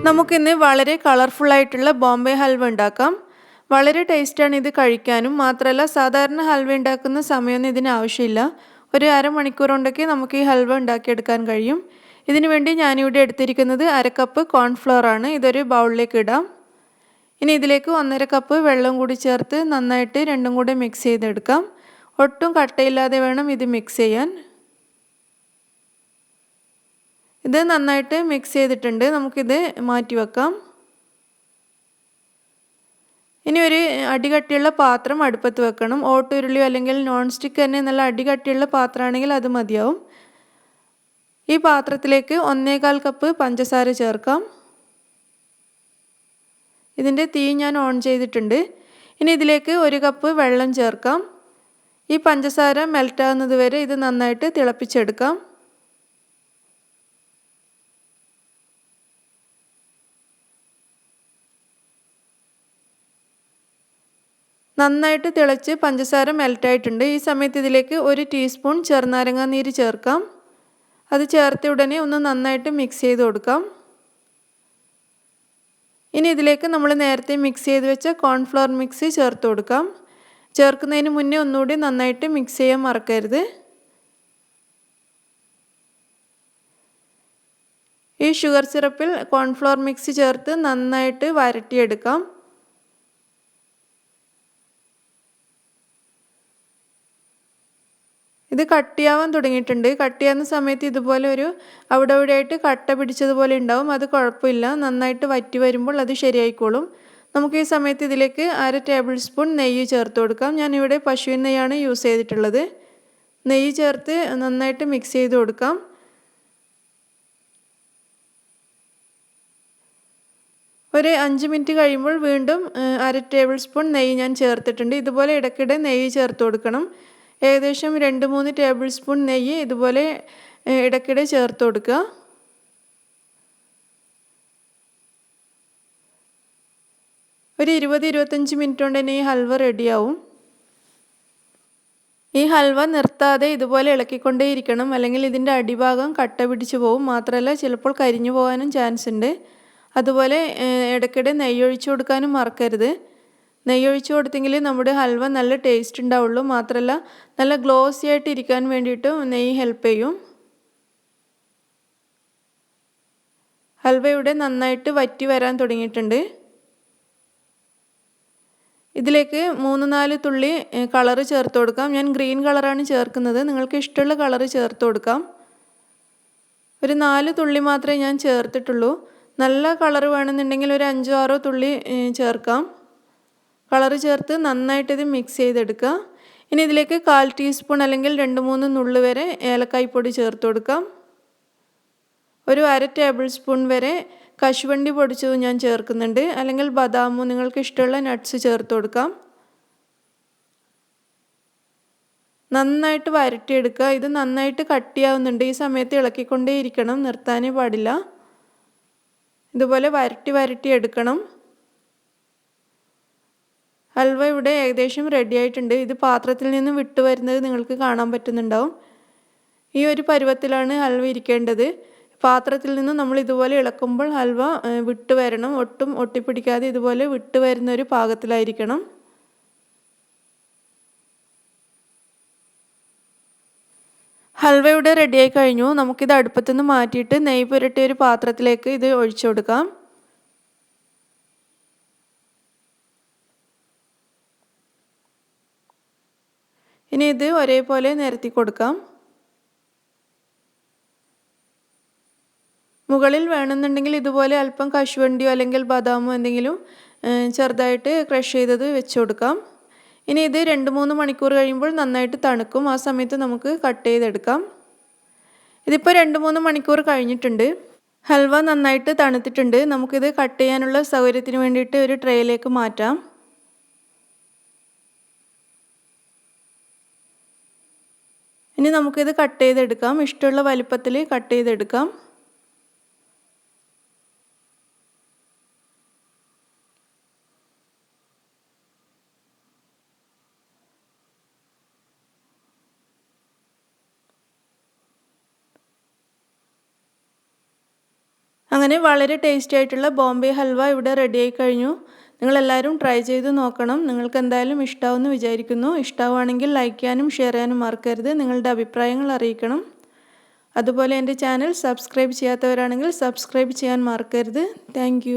നമുക്കിന്ന് വളരെ കളർഫുൾ ആയിട്ടുള്ള ബോംബെ ഹൽവ ഉണ്ടാക്കാം. വളരെ ടേസ്റ്റാണ് ഇത് കഴിക്കാനും. മാത്രമല്ല സാധാരണ ഹൽവ ഉണ്ടാക്കുന്ന സമയമൊന്നും ഇതിന് ആവശ്യമില്ല. ഒരു അരമണിക്കൂർ കൊണ്ടൊക്കെ നമുക്ക് ഈ ഹൽവ ഉണ്ടാക്കിയെടുക്കാൻ കഴിയും. ഇതിനു വേണ്ടി ഞാനിവിടെ എടുത്തിരിക്കുന്നത് 1/2 കപ്പ് കോൺഫ്ലവർ ആണ്. ഇതൊരു ബൗളിലേക്ക് ഇടാം. ഇനി ഇതിലേക്ക് 1/2 കപ്പ് വെള്ളം കൂടി ചേർത്ത് നന്നായിട്ട് രണ്ടും കൂടെ മിക്സ് ചെയ്തെടുക്കാം. ഒട്ടും കട്ടയില്ലാതെ വേണം ഇത് മിക്സ് ചെയ്യാൻ. ഇത് നന്നായിട്ട് മിക്സ് ചെയ്തിട്ടുണ്ട്. നമുക്കിത് മാറ്റി വെക്കാം. ഇനി ഒരു അടികട്ടിയുള്ള പാത്രം അടുപ്പത്ത് വെക്കണം. ഓട്ടുരുളിയോ അല്ലെങ്കിൽ നോൺ സ്റ്റിക്ക് തന്നെ നല്ല അടികട്ടിയുള്ള പാത്രമാണെങ്കിൽ അത് മതിയാവും. ഈ പാത്രത്തിലേക്ക് 1/4 കപ്പ് പഞ്ചസാര ചേർക്കാം. ഇതിൻ്റെ തീ ഞാൻ ഓൺ ചെയ്തിട്ടുണ്ട്. ഇനി ഇതിലേക്ക് 1 കപ്പ് വെള്ളം ചേർക്കാം. ഈ പഞ്ചസാര മെൽറ്റാകുന്നത് വരെ ഇത് നന്നായിട്ട് തിളപ്പിച്ചെടുക്കാം. നന്നായിട്ട് തിളച്ച് പഞ്ചസാര മെൽറ്റായിട്ടുണ്ട്. ഈ സമയത്ത് ഇതിലേക്ക് 1 ടീസ്പൂൺ ചെറുനാരങ്ങ നീര് ചേർക്കാം. അത് ചേർത്ത ഉടനെ ഒന്ന് നന്നായിട്ട് മിക്സ് ചെയ്ത് കൊടുക്കാം. ഇനി ഇതിലേക്ക് നമ്മൾ നേരത്തെ മിക്സ് ചെയ്ത് വെച്ച കോൺഫ്ലവർ മിക്സ് ചേർത്ത് കൊടുക്കാം. ചേർക്കുന്നതിന് മുന്നേ ഒന്നുകൂടി നന്നായിട്ട് മിക്സ് ചെയ്യാൻ മറക്കരുത്. ഈ ഷുഗർ സിറപ്പിൽ കോൺഫ്ലവർ മിക്സ് ചേർത്ത് നന്നായിട്ട് വരട്ടിയെടുക്കാം. ഇത് കട്ടിയാവാൻ തുടങ്ങിയിട്ടുണ്ട്. കട്ടിയാവുന്ന സമയത്ത് ഇതുപോലെ ഒരു അവിടെ ഇവിടെയായിട്ട് കട്ട പിടിച്ചതുപോലെ ഉണ്ടാവും. അത് കുഴപ്പമില്ല. നന്നായിട്ട് വറ്റി വരുമ്പോൾ അത് ശരിയായിക്കോളും. നമുക്ക് ഈ സമയത്ത് ഇതിലേക്ക് 1/2 ടേബിൾ സ്പൂൺ നെയ്യ് ചേർത്ത് കൊടുക്കാം. ഞാനിവിടെ പശുവിൻ നെയ്യാണ് യൂസ് ചെയ്തിട്ടുള്ളത്. നെയ്യ് ചേർത്ത് നന്നായിട്ട് മിക്സ് ചെയ്ത് കൊടുക്കാം. ഒരു 5 മിനിറ്റ് കഴിയുമ്പോൾ വീണ്ടും 1/2 ടേബിൾ സ്പൂൺ നെയ്യ് ഞാൻ ചേർത്തിട്ടുണ്ട്. ഇതുപോലെ ഇടയ്ക്കിടെ നെയ്യ് ചേർത്ത് കൊടുക്കണം. ഏകദേശം 2-3 ടേബിൾ സ്പൂൺ നെയ്യ് ഇതുപോലെ ഇടയ്ക്കിടെ ചേർത്ത് കൊടുക്കുക. ഒരു 20-25 മിനിറ്റ് കൊണ്ട് തന്നെ ഈ ഹൽവ റെഡിയാവും. ഈ ഹൽവ നിർത്താതെ ഇതുപോലെ ഇളക്കിക്കൊണ്ടേയിരിക്കണം. അല്ലെങ്കിൽ ഇതിൻ്റെ അടിഭാഗം കട്ട പിടിച്ച് പോകും. മാത്രമല്ല ചിലപ്പോൾ കരിഞ്ഞു പോകാനും ചാൻസ് ഉണ്ട്. അതുപോലെ ഇടയ്ക്കിടെ നെയ്യ് ഒഴിച്ചു കൊടുക്കാനും മറക്കരുത്. നെയ്യ് ഒഴിച്ചു കൊടുത്തെങ്കിൽ നമ്മുടെ ഹൽവ നല്ല ടേസ്റ്റ് ഉണ്ടാവുള്ളൂ. മാത്രമല്ല നല്ല ഗ്ലോസി ആയിട്ട് ഇരിക്കാൻ വേണ്ടിയിട്ടും നെയ്യ് ഹെൽപ്പ് ചെയ്യും. ഹൽവ ഇവിടെ നന്നായിട്ട് വറ്റി വരാൻ തുടങ്ങിയിട്ടുണ്ട്. ഇതിലേക്ക് 3-4 തുള്ളി കളറ് ചേർത്ത് കൊടുക്കാം. ഞാൻ ഗ്രീൻ കളറാണ് ചേർക്കുന്നത്. നിങ്ങൾക്ക് ഇഷ്ടമുള്ള കളറ് ചേർത്ത് കൊടുക്കാം. ഒരു 4 തുള്ളി മാത്രമേ ഞാൻ ചേർത്തിട്ടുള്ളൂ. നല്ല കളറ് വേണമെന്നുണ്ടെങ്കിൽ ഒരു 5-6 തുള്ളി ചേർക്കാം. കളറ് ചേർത്ത് നന്നായിട്ട് ഇത് മിക്സ് ചെയ്തെടുക്കുക. ഇനി ഇതിലേക്ക് 1/4 ടീസ്പൂൺ അല്ലെങ്കിൽ 2-3 നുള്ള് വരെ ഏലക്കായ്പ്പൊടി ചേർത്ത് കൊടുക്കാം. ഒരു 1/2 ടേബിൾ സ്പൂൺ വരെ കശുവണ്ടി പൊടിച്ചത് ഞാൻ ചേർക്കുന്നുണ്ട്. അല്ലെങ്കിൽ ബദാമോ നിങ്ങൾക്ക് ഇഷ്ടമുള്ള നട്ട്സ് ചേർത്ത് കൊടുക്കാം. നന്നായിട്ട് വരട്ടിയെടുക്കുക. ഇത് നന്നായിട്ട് കട്ടിയാവുന്നുണ്ട്. ഈ സമയത്ത് ഇളക്കിക്കൊണ്ടേ ഇരിക്കണം. നിർത്താനേ പാടില്ല. ഇതുപോലെ വരട്ടി എടുക്കണം. ഹൽവ ഇവിടെ ഏകദേശം റെഡി ആയിട്ടുണ്ട്. ഇത് പാത്രത്തിൽ നിന്ന് വിട്ടു വരുന്നത് നിങ്ങൾക്ക് കാണാൻ പറ്റുന്നുണ്ടാവും. ഈ ഒരു പരുവത്തിലാണ് ഹൽവ ഇരിക്കേണ്ടത്. പാത്രത്തിൽ നിന്ന് നമ്മൾ ഇതുപോലെ ഇളക്കുമ്പോൾ ഹൽവ വിട്ടു വരണം. ഒട്ടും ഒട്ടിപ്പിടിക്കാതെ ഇതുപോലെ വിട്ടു വരുന്ന ഒരു പാകത്തിലായിരിക്കണം. ഹൽവ ഇവിടെ റെഡിയായി കഴിഞ്ഞു. നമുക്കിത് അടുപ്പത്തുനിന്ന് മാറ്റിയിട്ട് നെയ്യ് പുരട്ടിയ ഒരു പാത്രത്തിലേക്ക് ഇത് ഒഴിച്ചു കൊടുക്കാം. ഇനി ഇത് ഒരേപോലെ നിരത്തി കൊടുക്കാം. മുകളിൽ വേണമെന്നുണ്ടെങ്കിൽ ഇതുപോലെ അല്പം കശുവണ്ടിയോ അല്ലെങ്കിൽ ബദാമോ എന്തെങ്കിലും ചെറുതായിട്ട് ക്രഷ് ചെയ്തത് വെച്ച് കൊടുക്കാം. ഇനി ഇത് 2-3 മണിക്കൂർ കഴിയുമ്പോൾ നന്നായിട്ട് തണുക്കും. ആ സമയത്ത് നമുക്ക് കട്ട് ചെയ്തെടുക്കാം. ഇതിപ്പോൾ 2-3 മണിക്കൂർ കഴിഞ്ഞിട്ടുണ്ട്. ഹൽവ നന്നായിട്ട് തണുത്തിട്ടുണ്ട്. നമുക്കിത് കട്ട് ചെയ്യാനുള്ള സൗകര്യത്തിന് വേണ്ടിയിട്ട് ഒരു ട്രേയിലേക്ക് മാറ്റാം. ഇനി നമുക്കിത് കട്ട് ചെയ്തെടുക്കാം. ഇഷ്ടമുള്ള വലിപ്പത്തിൽ കട്ട് ചെയ്തെടുക്കാം. അങ്ങനെ വളരെ ടേസ്റ്റി ആയിട്ടുള്ള ബോംബെ ഹൽവ ഇവിടെ റെഡിയായി കഴിഞ്ഞു. നിങ്ങളെല്ലാവരും ട്രൈ ചെയ്ത് നോക്കണം. നിങ്ങൾക്ക് എന്തായാലും ഇഷ്ടമാവുമെന്ന് വിചാരിക്കുന്നു. ഇഷ്ടമാവുകയാണെങ്കിൽ ലൈക്ക് ചെയ്യാനും ഷെയർ ചെയ്യാനും മറക്കരുത്. നിങ്ങളുടെ അഭിപ്രായങ്ങൾ അറിയിക്കണം. അതുപോലെ എൻ്റെ ചാനൽ സബ്സ്ക്രൈബ് ചെയ്യാത്തവരാണെങ്കിൽ സബ്സ്ക്രൈബ് ചെയ്യാൻ മറക്കരുത്. താങ്ക്